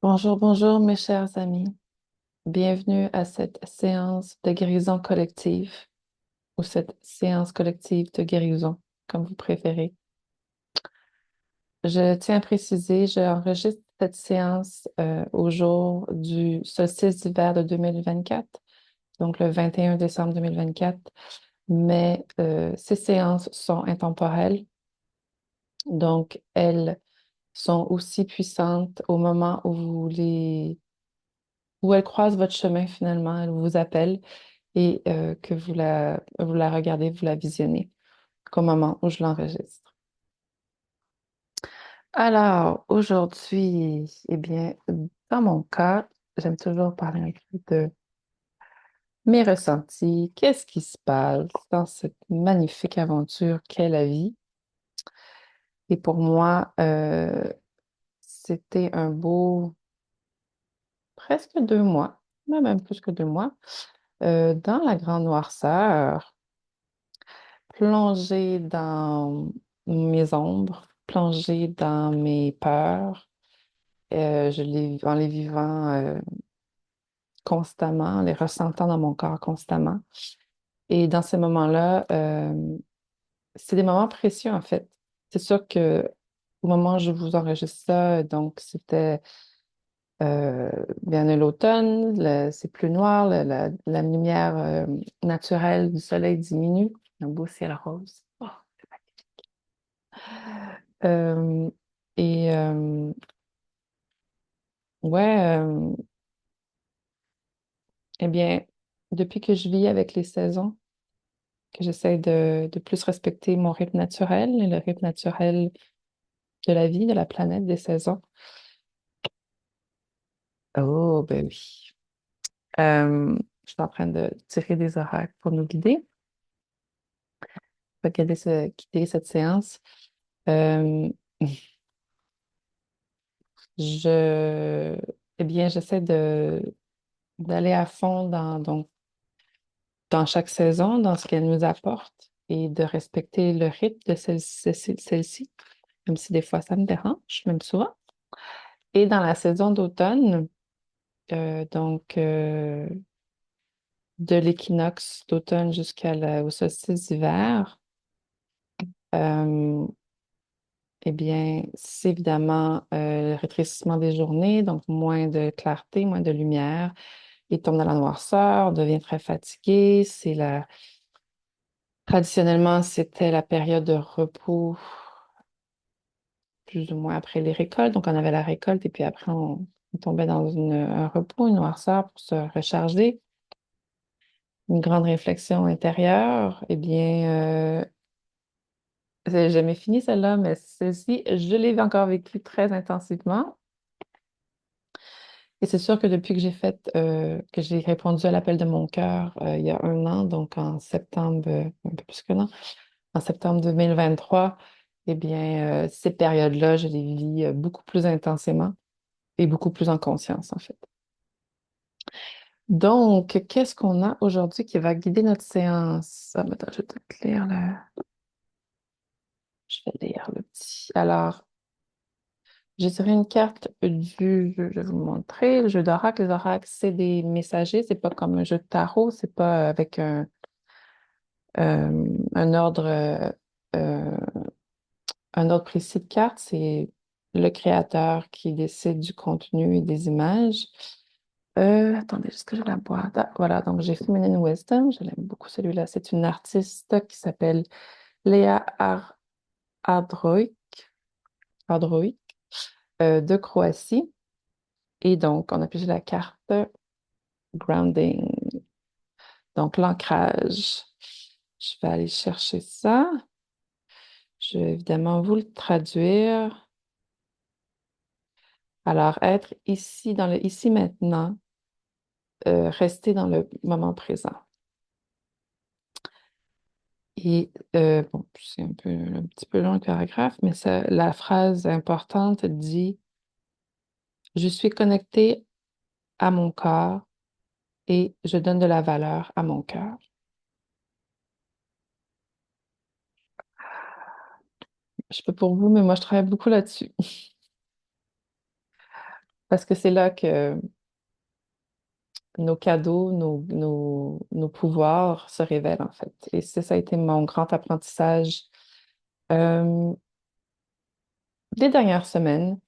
Bonjour, bonjour mes chers amis. Bienvenue à cette séance de guérison collective ou cette séance collective de guérison, comme vous préférez. Je tiens à préciser, j'enregistre cette séance au jour du solstice d'hiver de 2024, donc le 21 décembre 2024, mais ces séances sont intemporelles, donc elles sont aussi puissantes au moment où elles croisent votre chemin finalement, elles vous appellent et que vous la regardez, vous la visionnez qu'au moment où je l'enregistre. Alors, aujourd'hui, eh bien, dans mon cas, j'aime toujours parler un peu de mes ressentis, qu'est-ce qui se passe dans cette magnifique aventure qu'est la vie. Et pour moi, c'était un beau presque 2 mois, mais même plus que 2 mois, dans la grande noirceur, plongée dans mes ombres, plongée dans mes peurs, en les vivant constamment, en les ressentant dans mon corps constamment. Et dans ces moments-là, c'est des moments précieux en fait. C'est sûr que au moment où je vous enregistre ça, donc c'était bien de l'automne, c'est plus noir, la lumière naturelle du soleil diminue, un beau ciel rose. Oh. Euh, et ouais, eh bien, depuis que je vis avec les saisons, que j'essaie de plus respecter mon rythme naturel et le rythme naturel de la vie, de la planète, des saisons. Oh, ben oui. Je suis en train de tirer des oracles pour nous guider, pour guider cette séance. Euh, je, eh bien, j'essaie d'aller à fond dans chaque saison, dans ce qu'elle nous apporte et de respecter le rythme de celle-ci, même si des fois ça me dérange, même souvent. Et dans la saison d'automne, donc de l'équinoxe d'automne au solstice d'hiver, euh, eh bien, c'est évidemment le rétrécissement des journées, donc moins de clarté, moins de lumière. Il tombe dans la noirceur, on devient très fatigué. Traditionnellement, c'était la période de repos, plus ou moins après les récoltes. Donc, on avait la récolte et puis après, on tombait dans un repos, une noirceur pour se recharger. Une grande réflexion intérieure. Eh bien, j'ai jamais fini celle-là, mais celle-ci, je l'ai encore vécue très intensivement. Et c'est sûr que depuis que j'ai répondu à l'appel de mon cœur il y a un an, donc en septembre, un peu plus qu'un an, en septembre 2023, eh bien, ces périodes-là, je les vis beaucoup plus intensément et beaucoup plus en conscience, en fait. Donc, qu'est-ce qu'on a aujourd'hui qui va guider notre séance? Ah, attends, je vais peut-être lire Je vais lire le petit. Alors, je dirais une carte je vais vous montrer, le jeu d'oracle. Les oracles, c'est des messagers, c'est pas comme un jeu de tarot, c'est pas avec un ordre, euh, un ordre précis de cartes, c'est le créateur qui décide du contenu et des images. Attendez, est-ce que j'ai la boîte? Ah, voilà, donc j'ai Feminine Wisdom, je l'aime beaucoup celui-là. C'est une artiste qui s'appelle Léa Ardroik, Ardroik, de Croatie. Et donc, on a pigé la carte Grounding, donc l'ancrage. Je vais aller chercher ça. Je vais évidemment vous le traduire. Alors, être ici, dans le ici maintenant, rester dans le moment présent. Et bon, c'est un petit peu long le paragraphe, mais la phrase importante dit, je suis connecté à mon corps et je donne de la valeur à mon cœur. Je sais pas pour vous, mais moi, je travaille beaucoup là-dessus. parce que c'est là que nos cadeaux, nos pouvoirs se révèlent, en fait. Et ça a été mon grand apprentissage euh, des dernières semaines,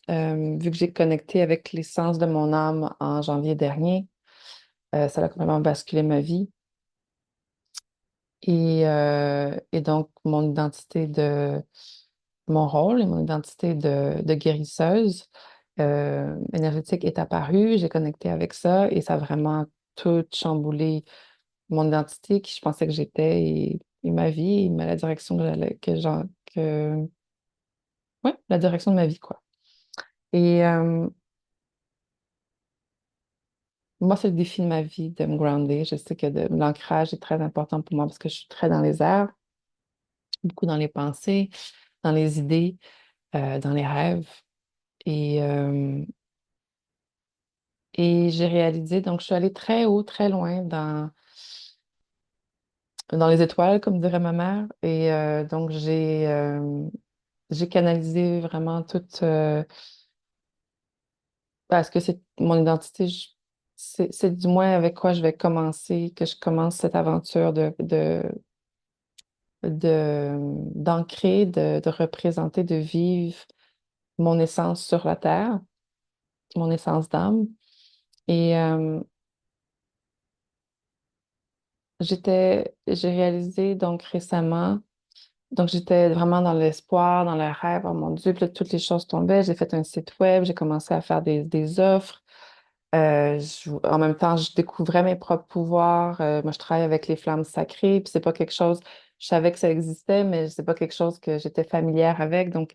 vu que j'ai connecté avec l'essence de mon âme en janvier dernier. Ça a complètement basculé ma vie. Et donc, mon identité mon rôle et mon identité de guérisseuse énergétique est apparue. J'ai connecté avec ça et ça a vraiment tout chamboulé mon identité, qui je pensais que j'étais et ma vie, et la direction que, ouais, la direction de ma vie, quoi. Et moi, c'est le défi de ma vie de me grounder. Je sais que l'ancrage est très important pour moi parce que je suis très dans les airs, beaucoup dans les pensées, dans les idées, dans les rêves. Et, euh, et j'ai réalisé, donc je suis allée très haut, très loin dans les étoiles, comme dirait ma mère. Et donc j'ai canalisé vraiment toute parce que c'est mon identité. C'est du moins avec quoi je vais commencer, que je commence cette aventure d'ancrer, de représenter, de vivre mon essence sur la terre, mon essence d'âme. Et j'ai réalisé donc récemment, donc j'étais vraiment dans l'espoir, dans le rêve, oh mon Dieu, puis là, toutes les choses tombaient. J'ai fait un site web, j'ai commencé à faire des offres. En même temps, je découvrais mes propres pouvoirs. Moi, je travaille avec les flammes sacrées, puis c'est pas quelque chose, je savais que ça existait, mais c'est pas quelque chose que j'étais familière avec. Donc,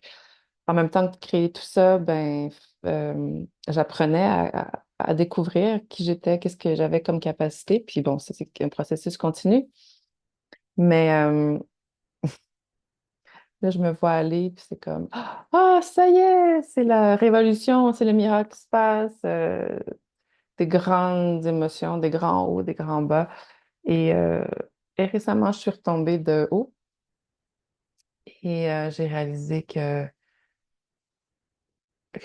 en même temps que de créer tout ça, j'apprenais à découvrir qui j'étais, qu'est-ce que j'avais comme capacité. Puis bon, c'est un processus continu. Mais là, je me vois aller, puis c'est comme, ah, ça y est, c'est la révolution, c'est le miracle qui se passe. Des grandes émotions, des grands hauts, des grands bas. Et, euh, et récemment, je suis retombée de haut et j'ai réalisé que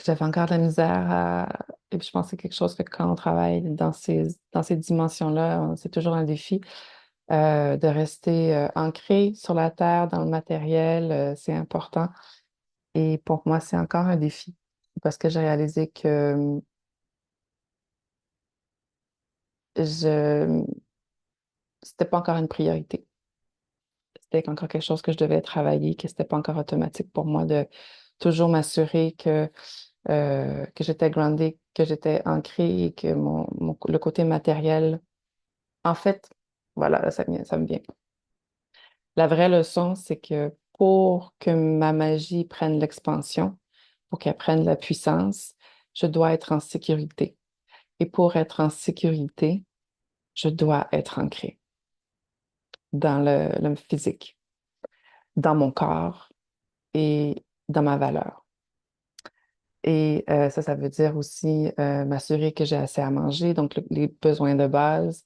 j'avais encore de la misère à... Et puis je pense que c'est quelque chose que quand on travaille dans ces dimensions-là, c'est toujours un défi de rester ancré sur la terre, dans le matériel, c'est important. Et pour moi, c'est encore un défi parce que j'ai réalisé que je c'était pas encore une priorité. C'était encore quelque chose que je devais travailler, que c'était pas encore automatique pour moi de toujours m'assurer que j'étais groundée, que j'étais ancrée et que le côté matériel, en fait, voilà, là, ça me vient. La vraie leçon, c'est que pour que ma magie prenne l'expansion, pour qu'elle prenne la puissance, je dois être en sécurité. Et pour être en sécurité, je dois être ancrée dans le physique, dans mon corps et dans ma valeur. Et ça veut dire aussi m'assurer que j'ai assez à manger, donc les besoins de base,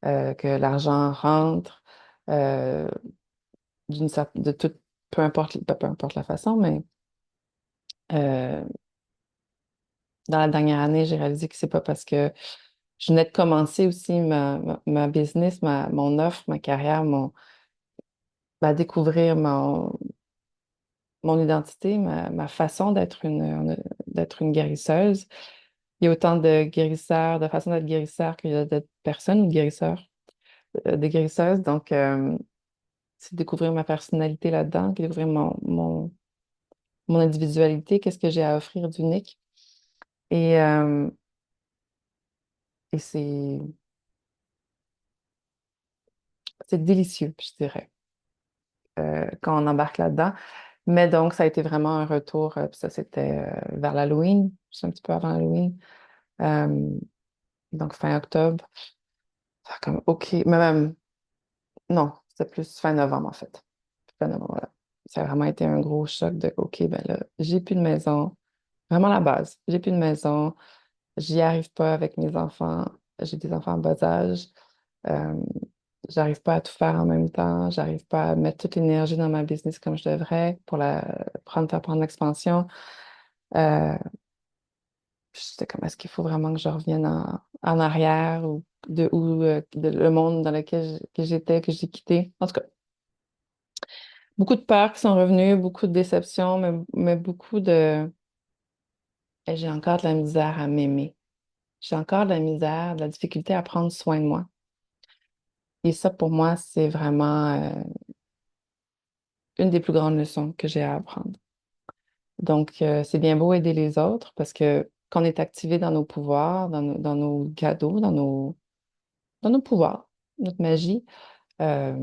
que l'argent rentre, euh, de toute, peu importe la façon, mais euh, dans la dernière année, j'ai réalisé que c'est pas parce que je venais de commencer aussi ma business, mon offre, ma carrière, découvrir mon identité, ma façon d'être une guérisseuse. Il y a autant de guérisseurs, de façons d'être guérisseurs qu'il y a de personnes guérisseurs, de guérisseuses. Donc, c'est découvrir ma personnalité là-dedans, découvrir mon individualité, qu'est-ce que j'ai à offrir d'unique. Et, euh, et c'est délicieux, je dirais, quand on embarque là-dedans. Mais donc, ça a été vraiment un retour, puis ça, c'était vers l'Halloween, juste un petit peu avant l'Halloween. Euh, donc, fin octobre. Comme, OK, mais même, non, c'était plus fin novembre, en fait. Fin novembre, voilà. Ça a vraiment été un gros choc de, OK, ben là, j'ai plus de maison. Vraiment la base. J'ai plus de maison. J'y arrive pas avec mes enfants. J'ai des enfants en bas âge. Euh, j'arrive pas à tout faire en même temps. J'arrive pas à mettre toute l'énergie dans ma business comme je devrais pour faire prendre l'expansion. Euh, Puis j'étais comme, est-ce qu'il faut vraiment que je revienne en arrière ou de le monde dans lequel que j'étais, que j'ai quitté. En tout cas, beaucoup de peurs qui sont revenues, beaucoup de déceptions, mais beaucoup de... Et j'ai encore de la misère à m'aimer. J'ai encore de la misère, de la difficulté à prendre soin de moi. Et ça, pour moi, c'est vraiment une des plus grandes leçons que j'ai à apprendre. Donc, c'est bien beau aider les autres parce que quand on est activé dans nos pouvoirs, dans nos cadeaux, dans nos pouvoirs, notre magie, euh,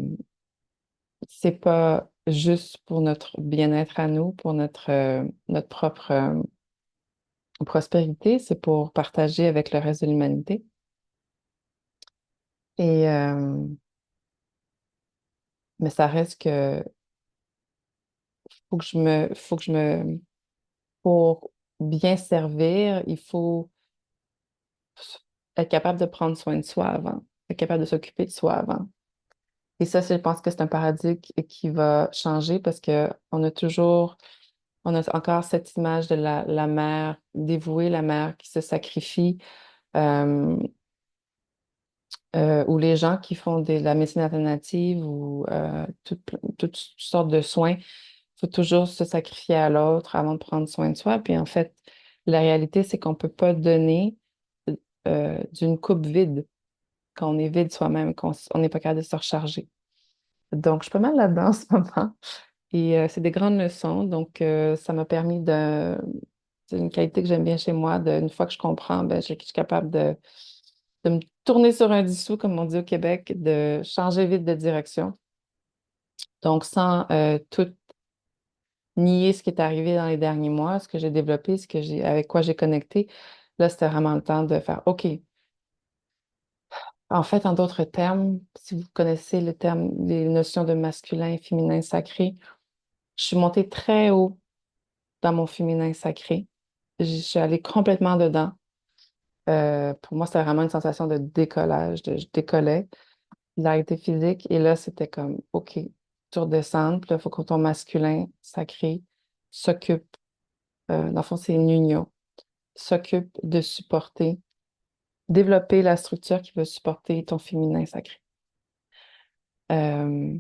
c'est pas juste pour notre bien-être à nous, pour notre propre prospérité, c'est pour partager avec le reste de l'humanité. Et mais ça reste que faut que je me, pour bien servir, il faut être capable de prendre soin de soi avant, être capable de s'occuper de soi avant. Et ça, je pense que c'est un paradigme qui va changer parce que on a encore cette image de la mère dévouée, la mère qui se sacrifie, euh, ou les gens qui font de la médecine alternative ou toutes sortes de soins. Il faut toujours se sacrifier à l'autre avant de prendre soin de soi. Puis en fait, la réalité, c'est qu'on ne peut pas donner d'une coupe vide quand on est vide soi-même, on n'est pas capable de se recharger. Donc, je suis pas mal là-dedans en ce moment. Et c'est des grandes leçons. Donc, ça m'a permis de... C'est une qualité que j'aime bien chez moi. Une fois que je comprends, ben, je suis capable de me tourner sur un dissous, comme on dit au Québec, de changer vite de direction. Donc, sans tout nier ce qui est arrivé dans les derniers mois, ce que j'ai développé, avec quoi j'ai connecté, là, c'était vraiment le temps de faire OK. En fait, en d'autres termes, si vous connaissez le terme, les notions de masculin et féminin sacré, je suis montée très haut dans mon féminin sacré. Je suis allée complètement dedans. Pour moi, c'était vraiment une sensation de décollage, je décollais, l'arrêté physique. Et là, c'était comme, OK, tu redescends, puis là, il faut que ton masculin sacré s'occupe, dans le fond, c'est une union, s'occupe de supporter, développer la structure qui va supporter ton féminin sacré. Euh,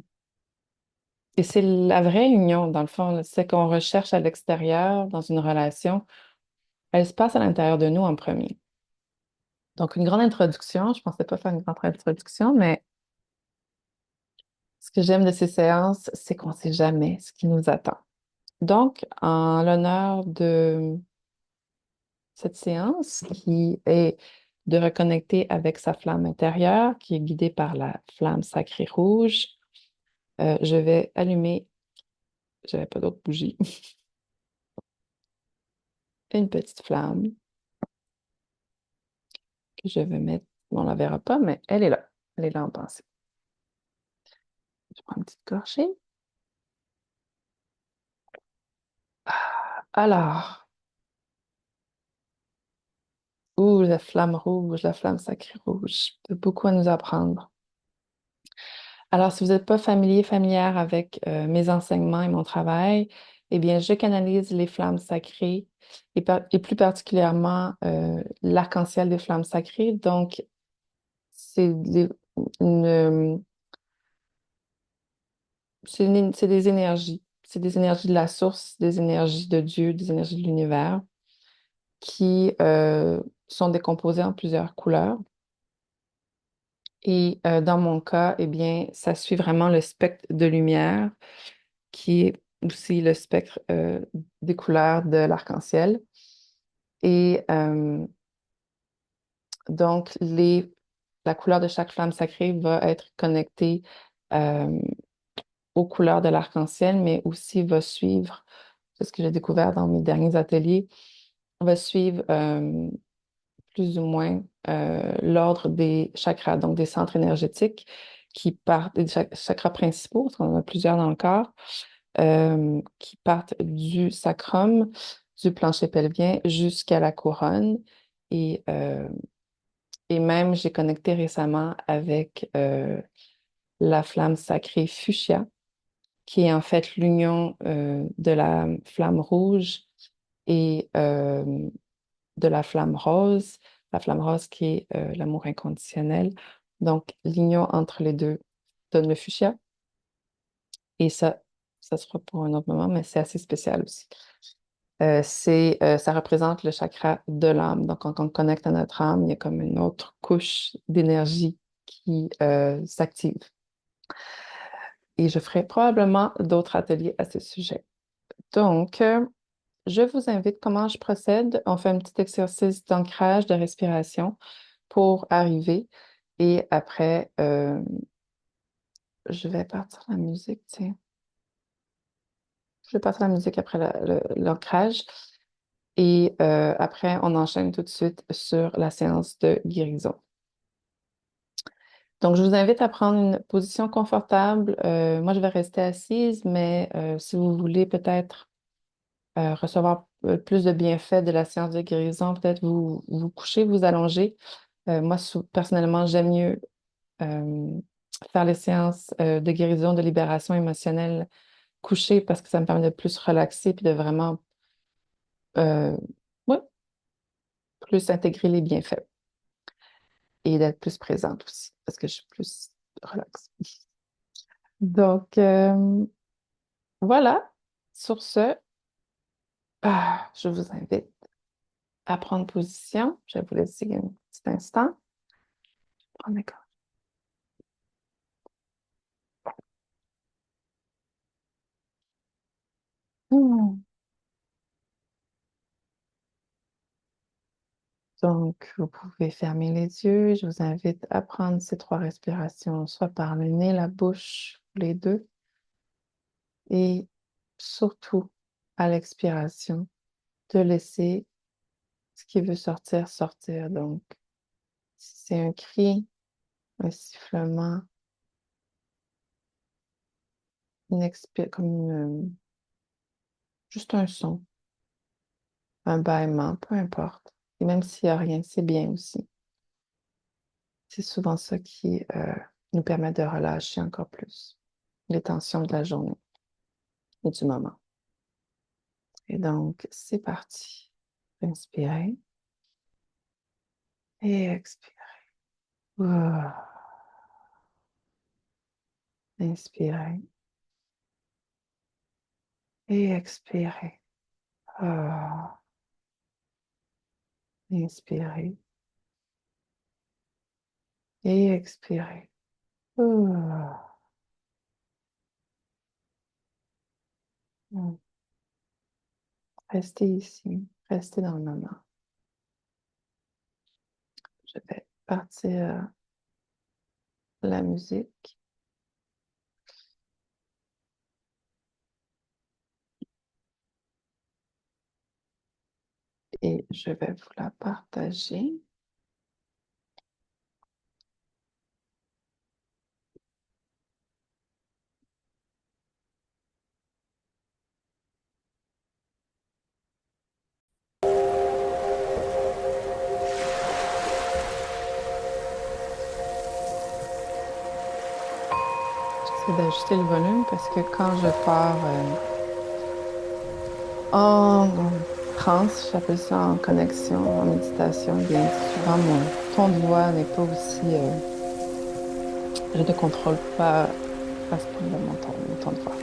et c'est la vraie union, dans le fond, c'est qu'on recherche à l'extérieur dans une relation, elle se passe à l'intérieur de nous en premier. Donc, une grande introduction. Je ne pensais pas faire une grande introduction, mais ce que j'aime de ces séances, c'est qu'on ne sait jamais ce qui nous attend. Donc, en l'honneur de cette séance qui est de reconnecter avec sa flamme intérieure, qui est guidée par la flamme sacrée rouge, je vais allumer, j'avais pas d'autre bougie, une petite flamme que je vais mettre, on ne la verra pas, mais elle est là. Elle est là en pensée. Je prends une petite gorgée. Alors, ouh, la flamme rouge, la flamme sacrée rouge, peut beaucoup à nous apprendre. Alors, si vous n'êtes pas familier, familière avec mes enseignements et mon travail, eh bien, je canalise les flammes sacrées et plus particulièrement l'arc-en-ciel des flammes sacrées. Donc, c'est des, une, c'est des énergies. C'est des énergies de la source, des énergies de Dieu, des énergies de l'univers qui sont décomposées en plusieurs couleurs. Et dans mon cas, eh bien, ça suit vraiment le spectre de lumière qui est aussi le spectre des couleurs de l'arc-en-ciel. Et donc, la couleur de chaque flamme sacrée va être connectée euh, aux couleurs de l'arc-en-ciel, mais aussi va suivre, c'est ce que j'ai découvert dans mes derniers ateliers, va suivre plus ou moins l'ordre des chakras, donc des centres énergétiques qui partent des chakras principaux, parce qu'on en a plusieurs dans le corps, qui partent du sacrum, du plancher pelvien jusqu'à la couronne. Et, euh, et même, j'ai connecté récemment avec la flamme sacrée fuchsia, qui est en fait l'union de la flamme rouge et de la flamme rose. La flamme rose qui est l'amour inconditionnel. Donc, l'union entre les deux donne le fuchsia. Et ça sera pour un autre moment, mais c'est assez spécial aussi. Ça représente le chakra de l'âme. Donc, quand on connecte à notre âme, il y a comme une autre couche d'énergie qui s'active. Et je ferai probablement d'autres ateliers à ce sujet. Donc, je vous invite, comment je procède? On fait un petit exercice d'ancrage, de respiration pour arriver. Et après, je vais partir la musique, tiens. Je vais partir la musique après l'ancrage. Et après, on enchaîne tout de suite sur la séance de guérison. Donc, je vous invite à prendre une position confortable. Moi, je vais rester assise, mais si vous voulez peut-être recevoir plus de bienfaits de la séance de guérison, peut-être vous coucher, vous allonger. Moi, personnellement, j'aime mieux euh, faire les séances de guérison, de libération émotionnelle couchée parce que ça me permet de plus relaxer puis de vraiment euh, ouais, plus intégrer les bienfaits et d'être plus présente aussi parce que je suis plus relaxe. Donc, voilà. Sur ce, je vous invite à prendre position. Je vais vous laisser un petit instant. Prendre mes cordes. Hmm. Donc, vous pouvez fermer les yeux. Je vous invite à prendre ces trois respirations, soit par le nez, la bouche, les deux, et surtout à l'expiration, de laisser ce qui veut sortir, sortir. Donc, si c'est un cri, un sifflement, juste un son, un bâillement, peu importe. Et même s'il n'y a rien, c'est bien aussi. C'est souvent ça qui nous permet de relâcher encore plus les tensions de la journée et du moment. Et donc, c'est parti. Inspirez et expirez. Ah. Inspirez et expirez. Ah. Inspirez et expirez. Ah. Mm. Restez ici, restez dans le moment. Je vais partir la musique et je vais vous la partager. J'essaie d'ajuster le volume parce que quand je pars en transe, j'appelle ça en connexion, en méditation, bien souvent mon ton de voix n'est pas aussi, je ne contrôle pas à ce point-là mon ton de voix.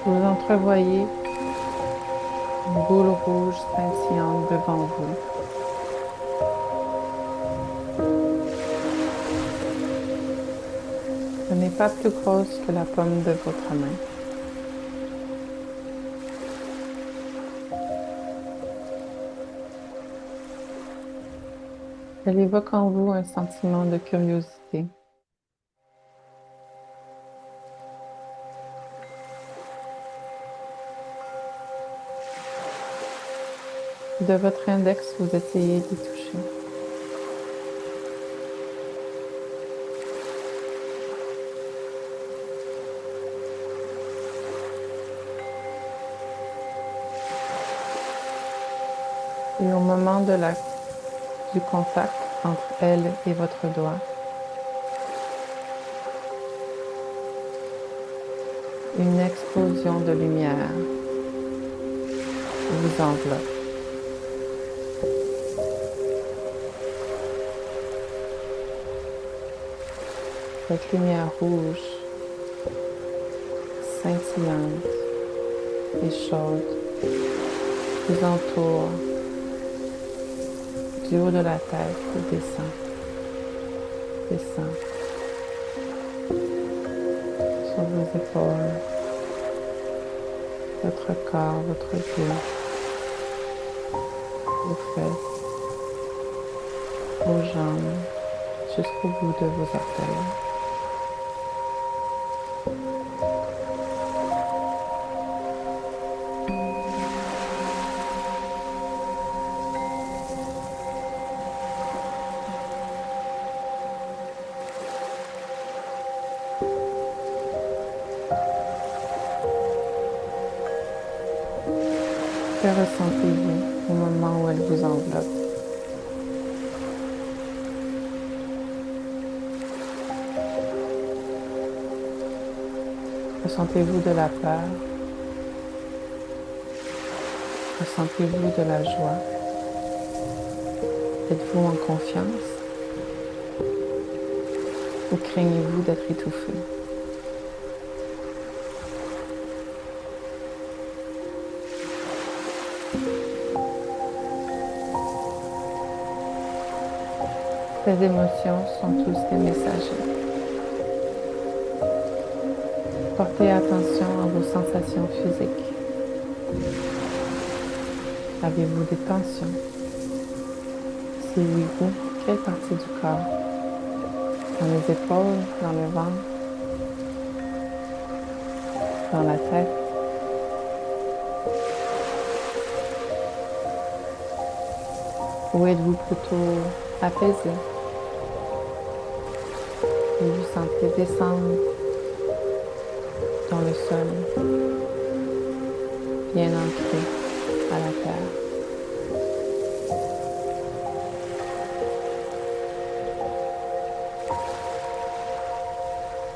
Vous entrevoyez une boule rouge scintillante devant vous. Elle n'est pas plus grosse que la paume de votre main. Elle évoque en vous un sentiment de curiosité, de votre index, vous essayez d'y toucher. Et au moment du contact entre elle et votre doigt, une explosion de lumière vous enveloppe. Cette lumière rouge, scintillante et chaude, vous entoure du haut de la tête et descend, descend sur vos épaules, votre corps, votre dos, vos fesses, vos jambes, jusqu'au bout de vos orteils. Que ressentez-vous au moment où elle vous enveloppe? Ressentez-vous de la peur? Ressentez-vous de la joie? Êtes-vous en confiance? Ou craignez-vous d'être étouffé? Ces émotions sont tous des messagers. Portez attention à vos sensations physiques. Avez-vous des tensions? Si oui, où? Quelle partie du corps? Dans les épaules, dans le ventre, dans la tête? Ou êtes-vous plutôt apaisé et vous sentez descendre dans le sol, bien ancré à la terre?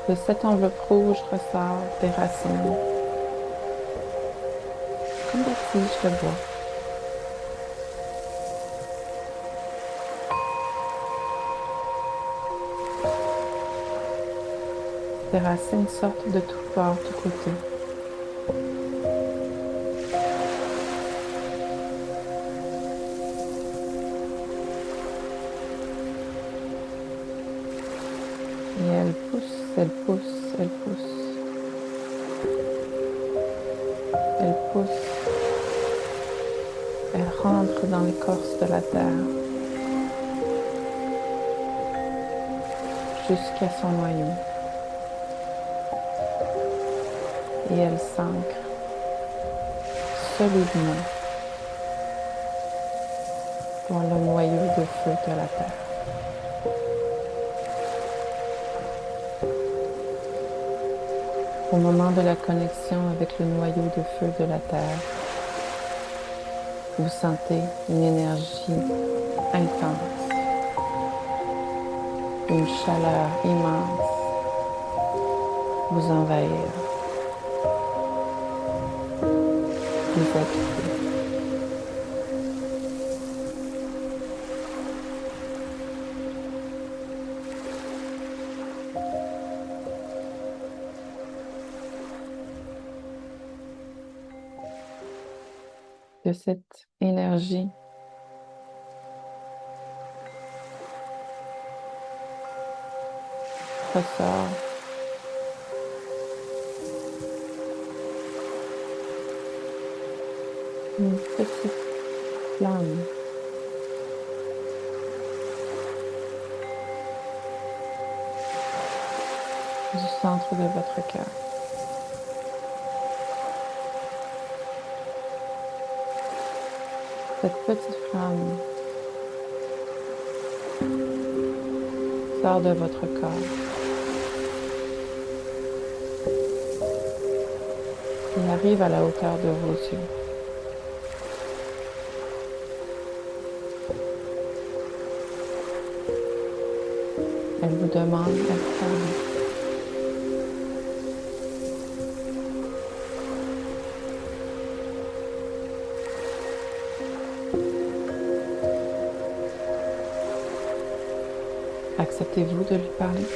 De cette enveloppe rouge ressort des racines, comme des tiges de bois. Ces racines sortent de tous bords, tous côtés. Et elles poussent, elles poussent, elles poussent. Elles poussent. Elles rentrent dans l'écorce de la terre jusqu'à son noyau. Et elles s'ancrent solidement dans le noyau de feu de la terre. Au moment de la connexion avec le noyau de feu de la terre, vous sentez une énergie intense, une chaleur immense vous envahir, vous habiter. De cette énergie ressort une petite flamme centre de votre cœur. Cette petite flamme sort de votre corps et arrive à la hauteur de vos yeux. Elle vous demande d'être ferme. Acceptez-vous de lui parler?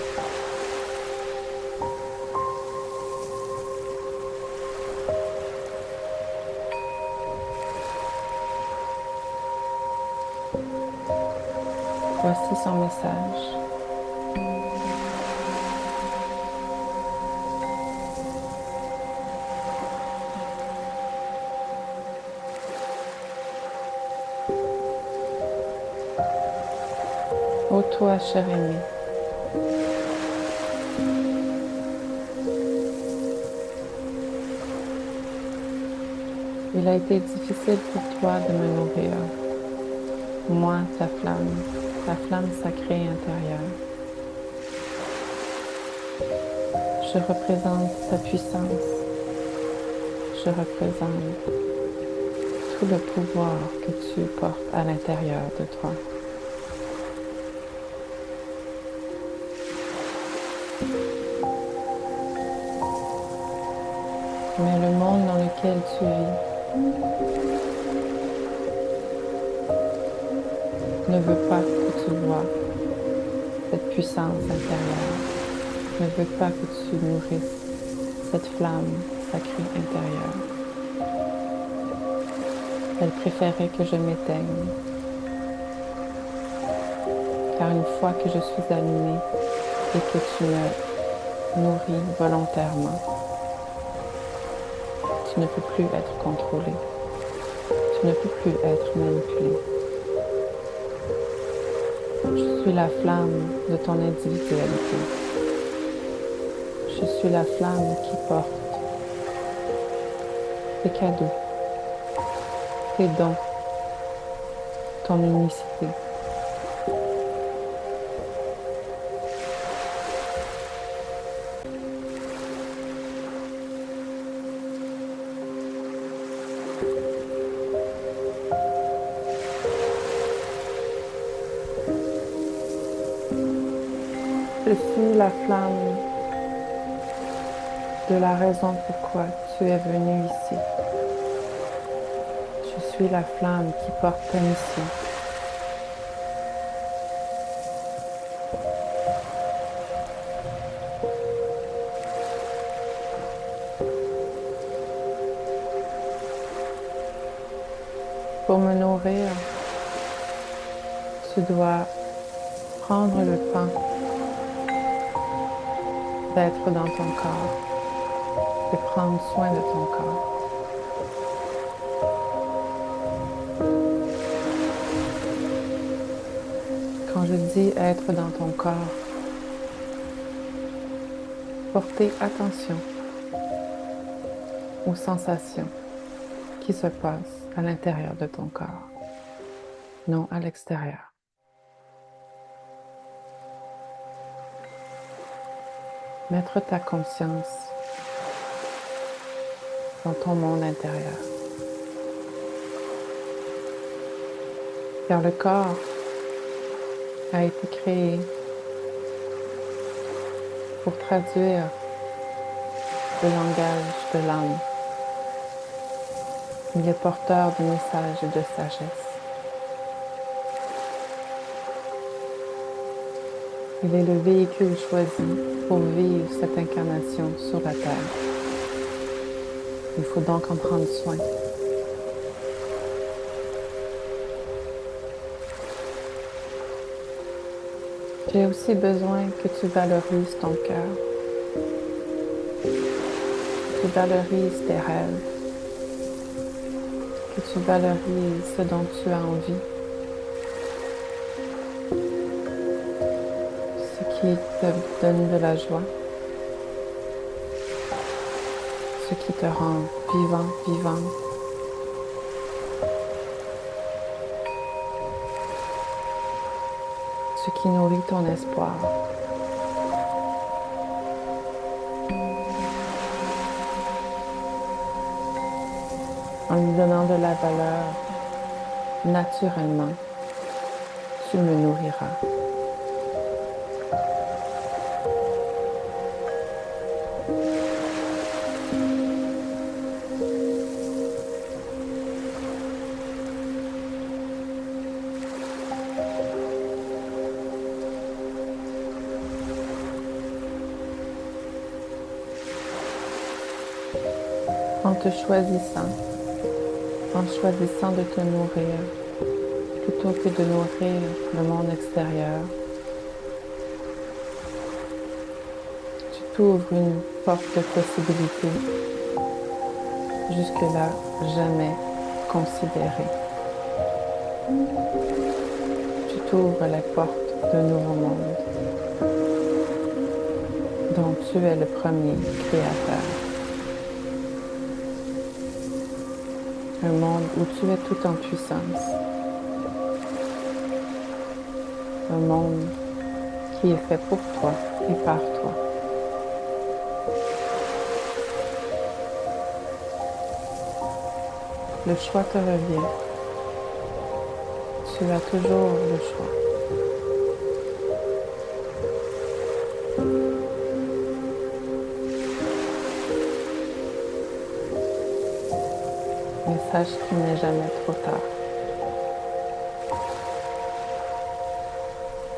Voici son message. Ô toi, cher aimé, il a été difficile pour toi de me nourrir. Moi, ta flamme sacrée intérieure. Je représente ta puissance. Je représente tout le pouvoir que tu portes à l'intérieur de toi. Mais le monde dans lequel tu vis ne veut pas que tu vois cette puissance intérieure, ne veut pas que tu nourrisses cette flamme sacrée intérieure. Elle préférait que je m'éteigne, car une fois que je suis allumée et que tu me nourris volontairement, tu ne peux plus être contrôlé, tu ne peux plus être manipulé. Je suis la flamme de ton individualité. Je suis la flamme qui porte tes cadeaux, tes dons, ton unicité. Je suis la flamme de la raison pourquoi tu es venu ici. Je suis la flamme qui porte ta mission. Pour me nourrir, tu dois prendre le temps d'être dans ton corps, de prendre soin de ton corps. Quand je dis être dans ton corps, portez attention aux sensations qui se passent à l'intérieur de ton corps, non à l'extérieur. Mettre ta conscience dans ton monde intérieur. Car le corps a été créé pour traduire le langage de l'âme. Il est porteur de messages et de sagesse. Il est le véhicule choisi pour vivre cette incarnation sur la Terre. Il faut donc en prendre soin. J'ai aussi besoin que tu valorises ton cœur, que tu valorises tes rêves, que tu valorises ce dont tu as envie, ce qui te donne de la joie, ce qui te rend vivant, vivant, ce qui nourrit ton espoir, en lui donnant de la valeur, naturellement, tu me nourriras. En te choisissant, en choisissant de te nourrir, plutôt que de nourrir le monde extérieur, tu t'ouvres une porte de possibilités jusque-là jamais considérée. Tu t'ouvres la porte d'un nouveau monde dont tu es le premier créateur. Un monde où tu es tout en puissance. Un monde qui est fait pour toi et par toi. Le choix te revient. Tu as toujours le choix. Mais sache qu'il n'est jamais trop tard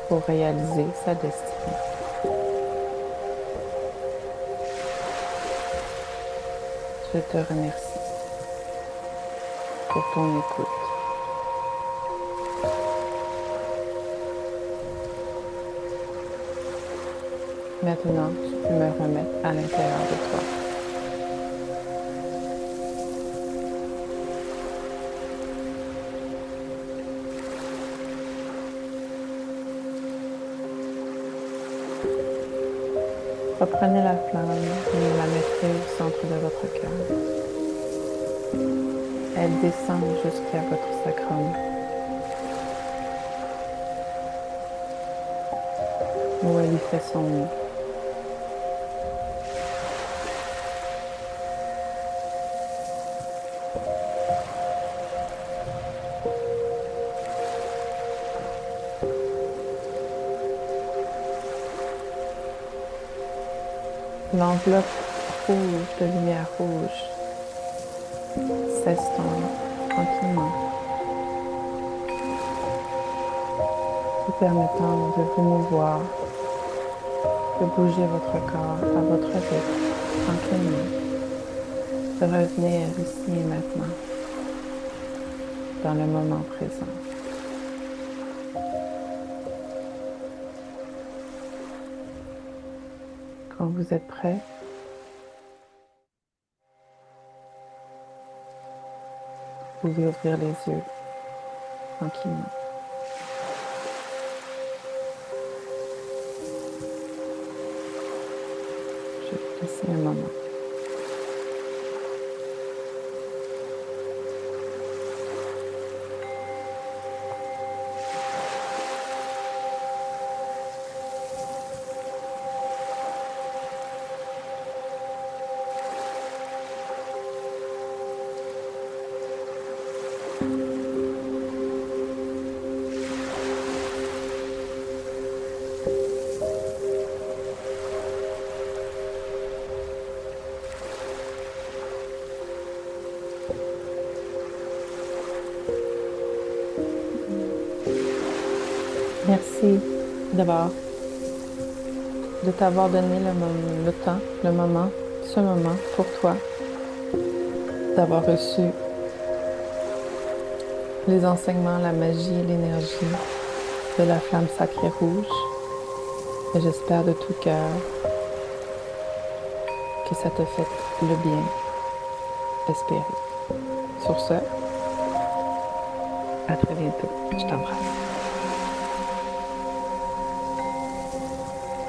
pour réaliser sa destinée. Je te remercie pour ton écoute. Maintenant, tu peux me remettre à l'intérieur de toi. Reprenez la flamme et la mettez au centre de votre cœur. Elle descend jusqu'à votre sacrum, où elle y fait son nid. L'enveloppe rouge de lumière rouge s'estompe tranquillement, vous permettant de vous mouvoir, de bouger votre corps à votre rythme, tranquillement, de revenir ici et maintenant, dans le moment présent. Quand vous êtes prêt, vous pouvez ouvrir les yeux tranquillement. Je vais vous laisser un moment. Merci d'abord de t'avoir donné le temps, le moment, ce moment pour toi, d'avoir reçu les enseignements, la magie, l'énergie de la flamme sacrée rouge. Et j'espère de tout cœur que ça te fait le bien d'espérer. Sur ce, à très bientôt. Je t'embrasse.